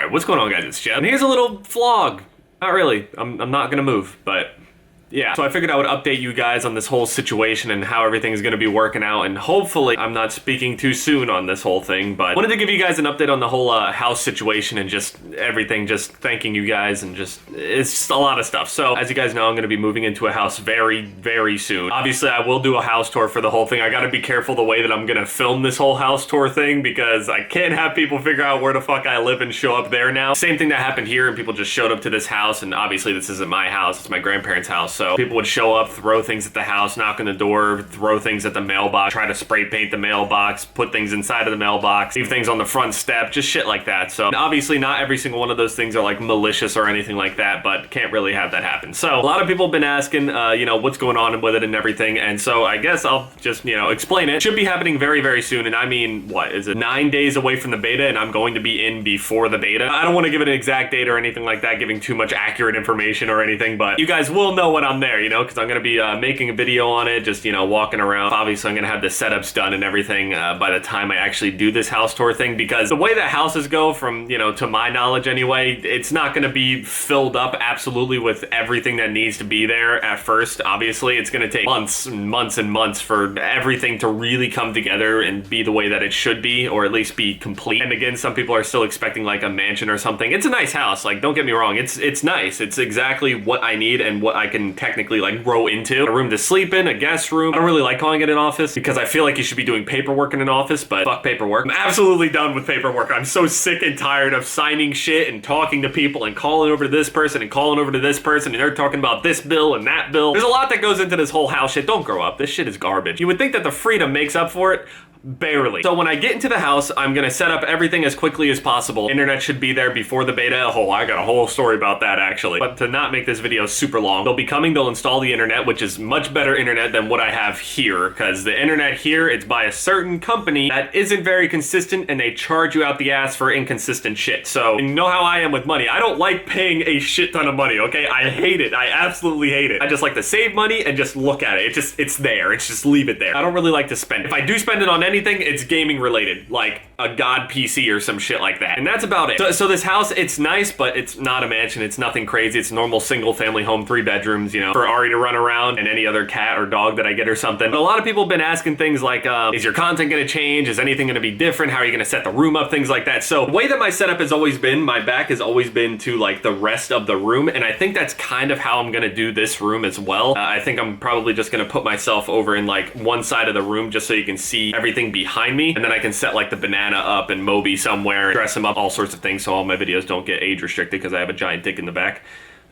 Alright, what's going on, guys? It's Jeff. And here's a little vlog. Not really. I'm not gonna move, but yeah. So I figured I would update you guys on this whole situation and how everything is gonna be working out, and hopefully I'm not speaking too soon on this whole thing, but I wanted to give you guys an update on the whole house situation and just everything, just thanking you guys, and it's just a lot of stuff. So as you guys know, I'm gonna be moving into a house very, very soon. Obviously, I will do a house tour for the whole thing. I gotta be careful the way that I'm gonna film this whole house tour thing, because I can't have people figure out where the fuck I live and show up there now. Same thing that happened here, and people just showed up to this house, and obviously this isn't my house, it's my grandparents' house. So people would show up, throw things at the house, knock on the door, throw things at the mailbox, try to spray paint the mailbox, put things inside of the mailbox, leave things on the front step, just shit like that. So obviously not every single one of those things are like malicious or anything like that, but can't really have that happen. So a lot of people have been asking, you know, what's going on with it and everything, and so I guess I'll just, you know, explain it. Should be happening very, very soon, and I mean, what is it, 9 days away from the beta, and I'm going to be in before the beta. I don't want to give it an exact date or anything like that, giving too much accurate information or anything, but you guys will know when I'm there, you know, because I'm going to be making a video on it, just, you know, walking around. Obviously, I'm going to have the setups done and everything by the time I actually do this house tour thing, because the way that houses go, from, you know, to my knowledge anyway, it's not going to be filled up absolutely with everything that needs to be there at first. Obviously, it's going to take months and months and months for everything to really come together and be the way that it should be, or at least be complete. And again, some people are still expecting like a mansion or something. It's a nice house, like, don't get me wrong, it's nice. It's exactly what I need and what I can technically like grow into. A room to sleep in, a guest room. I don't really like calling it an office because I feel like you should be doing paperwork in an office, but fuck paperwork. I'm absolutely done with paperwork. I'm so sick and tired of signing shit and talking to people and calling over to this person and calling over to this person, and they're talking about this bill and that bill. There's a lot that goes into this whole house shit. Don't grow up. This shit is garbage. You would think that the freedom makes up for it. Barely. So when I get into the house, I'm gonna set up everything as quickly as possible. Internet should be there before the beta. Oh, I got a whole story about that actually. But to not make this video super long, they'll be coming, they'll install the internet, which is much better internet than what I have here, because the internet here, it's by a certain company that isn't very consistent, and they charge you out the ass for inconsistent shit. So you know how I am with money. I don't like paying a shit ton of money, okay? I hate it. I absolutely hate it. I just like to save money and just look at it. It's there. It's just leave it there. I don't really like to spend it. If I do spend it on anything, it's gaming related, like a god PC or some shit like that, and that's about it. So this house, it's nice, but it's not a mansion. It's nothing crazy. It's a normal single family home, 3 bedrooms, you know, for Ari to run around and any other cat or dog that I get or something. But a lot of people have been asking things like, is your content gonna change? Is anything gonna be different? How are you gonna set the room up? Things like that. So the way that my setup has always been, my back has always been to like the rest of the room, and I think that's kind of how I'm gonna do this room as well. I think I'm probably just gonna put myself over in like one side of the room just so you can see everything behind me, and then I can set like the banana up and Moby somewhere, dress him up, all sorts of things, so all my videos don't get age restricted because I have a giant dick in the back.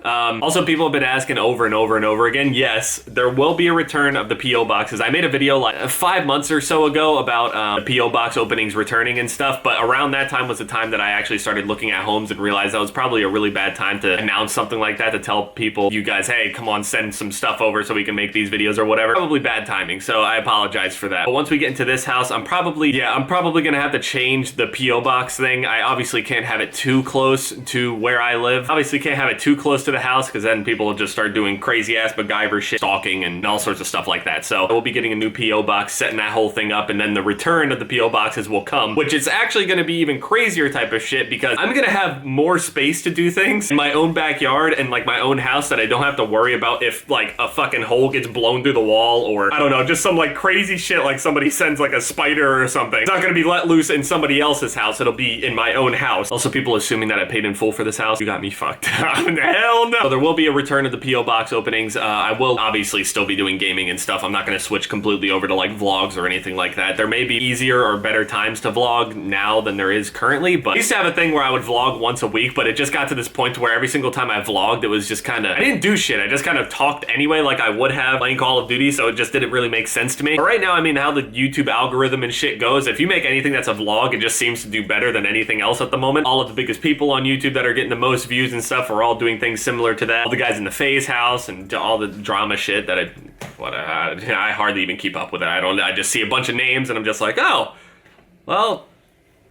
Also, people have been asking over and over and over again, yes, there will be a return of the P.O. boxes. I made a video like 5 months or so ago about the P.O. box openings returning and stuff, but around that time was the time that I actually started looking at homes and realized that was probably a really bad time to announce something like that, to tell people, you guys, hey, come on, send some stuff over so we can make these videos or whatever. Probably bad timing, so I apologize for that. But once we get into this house, I'm probably gonna have to change the P.O. box thing. I obviously can't have it too close to where I live. Obviously can't have it too close to the house, because then people will just start doing crazy ass MacGyver shit, stalking and all sorts of stuff like that. So we'll be getting a new P.O. box, setting that whole thing up, and then the return of the P.O. boxes will come, which is actually going to be even crazier type of shit, because I'm going to have more space to do things in my own backyard and like my own house, that I don't have to worry about if like a fucking hole gets blown through the wall, or I don't know, just some like crazy shit, like somebody sends like a spider or something. It's not going to be let loose in somebody else's house. It'll be in my own house. Also, people assuming that I paid in full for this house. You got me fucked. Hell no. So there will be a return of the P.O. box openings. I will obviously still be doing gaming and stuff. I'm not going to switch completely over to like vlogs or anything like that. There may be easier or better times to vlog now than there is currently, but I used to have a thing where I would vlog once a week, but it just got to this point where every single time I vlogged, it was just kind of, I didn't do shit. I just kind of talked anyway, like I would have playing Call of Duty, so it just didn't really make sense to me. But right now, I mean, how the YouTube algorithm and shit goes, if you make anything that's a vlog, it just seems to do better than anything else at the moment. All of the biggest people on YouTube that are getting the most views and stuff are all doing things similar to that. All the guys in the Phase house and all the drama shit that I hardly even keep up with it. I just see a bunch of names and I'm just like, oh, well,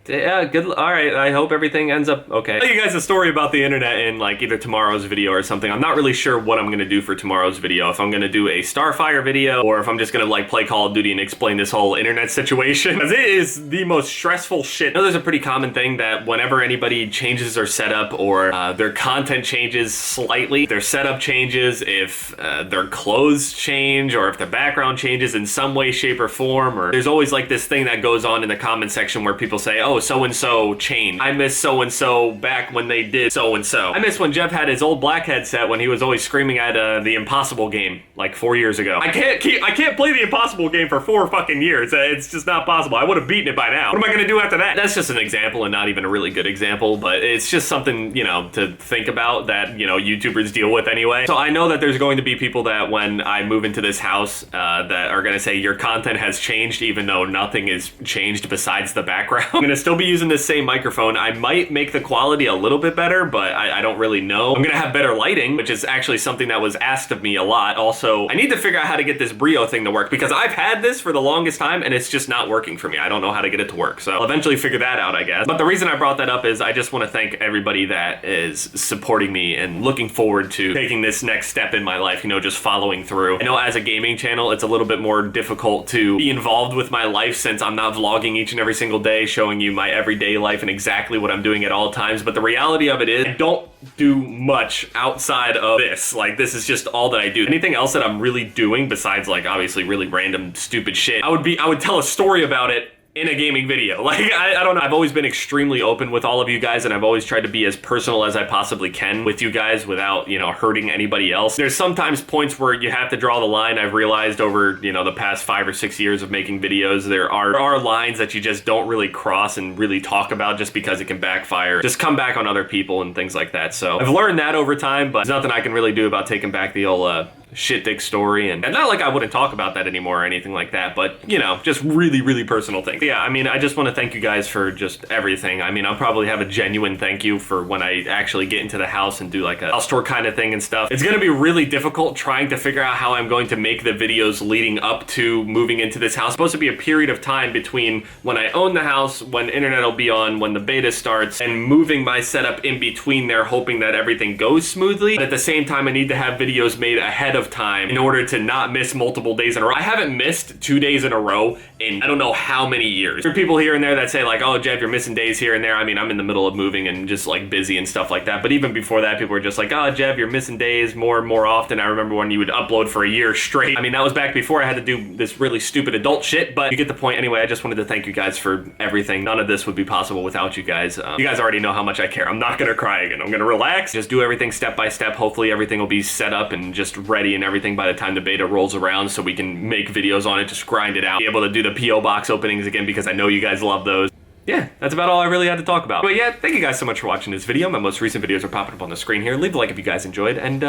Yeah, good. All right, I hope everything ends up okay. I'll tell you guys a story about the internet in like either tomorrow's video or something. I'm not really sure what I'm gonna do for tomorrow's video. If I'm gonna do a Starfire video or if I'm just gonna like play Call of Duty and explain this whole internet situation. Because it is the most stressful shit. I know there's a pretty common thing that whenever anybody changes their setup or their content changes slightly, their setup changes, if their clothes change or if the background changes in some way, shape, or form, or there's always like this thing that goes on in the comment section where people say, oh, so-and-so changed. I miss so-and-so back when they did so-and-so. I miss when Jeff had his old black headset when he was always screaming at the Impossible game like 4 years ago. I can't play the Impossible game for 4 fucking years. It's just not possible. I would have beaten it by now. What am I gonna do after that? That's just an example and not even a really good example, but it's just something, you know, to think about that, you know, YouTubers deal with anyway. So I know that there's going to be people that when I move into this house that are gonna say your content has changed even though nothing is changed besides the background. I'm gonna still be using this same microphone. I might make the quality a little bit better, but I don't really know. I'm gonna have better lighting, which is actually something that was asked of me a lot. Also, I need to figure out how to get this Brio thing to work because I've had this for the longest time and it's just not working for me. I don't know how to get it to work. So I'll eventually figure that out, I guess. But the reason I brought that up is I just want to thank everybody that is supporting me and looking forward to taking this next step in my life, you know, just following through. I know as a gaming channel, it's a little bit more difficult to be involved with my life since I'm not vlogging each and every single day, showing you my everyday life and exactly what I'm doing at all times. But the reality of it is I don't do much outside of this. Like, this is just all that I do. Anything else that I'm really doing besides like obviously really random stupid shit, I would tell a story about it in a gaming video. Like, I don't know. I've always been extremely open with all of you guys and I've always tried to be as personal as I possibly can with you guys without, you know, hurting anybody else. There's sometimes points where you have to draw the line. I've realized over, you know, the past 5 or 6 years of making videos, there are lines that you just don't really cross and really talk about just because it can backfire. Just come back on other people and things like that. So I've learned that over time, but there's nothing I can really do about taking back the old shit dick story, and not like I wouldn't talk about that anymore or anything like that, but you know, just really, really personal things. Yeah, I mean, I just want to thank you guys for just everything. I mean, I'll probably have a genuine thank you for when I actually get into the house and do like a house tour kind of thing and stuff. It's gonna be really difficult trying to figure out how I'm going to make the videos leading up to moving into this house. It's supposed to be a period of time between when I own the house, when internet will be on, when the beta starts, and moving my setup in between there, hoping that everything goes smoothly. But at the same time, I need to have videos made ahead of time in order to not miss multiple days in a row. I haven't missed 2 days in a row in I don't know how many years. There are people here and there that say like, oh, Jeff, you're missing days here and there. I mean, I'm in the middle of moving and just like busy and stuff like that. But even before that, people were just like, oh, Jeff, you're missing days more and more often. I remember when you would upload for a year straight. I mean, that was back before I had to do this really stupid adult shit, but you get the point. Anyway, I just wanted to thank you guys for everything. None of this would be possible without you guys. You guys already know how much I care. I'm not gonna cry again. I'm gonna relax, just do everything step by step. Hopefully everything will be set up and just ready and everything by the time the beta rolls around so we can make videos on it, just grind it out, be able to do the P.O. box openings again because I know you guys love those. Yeah, that's about all I really had to talk about. But yeah, thank you guys so much for watching this video. My most recent videos are popping up on the screen here. Leave a like if you guys enjoyed, and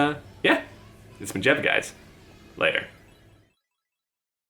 yeah, it's been Jeff, guys. Later.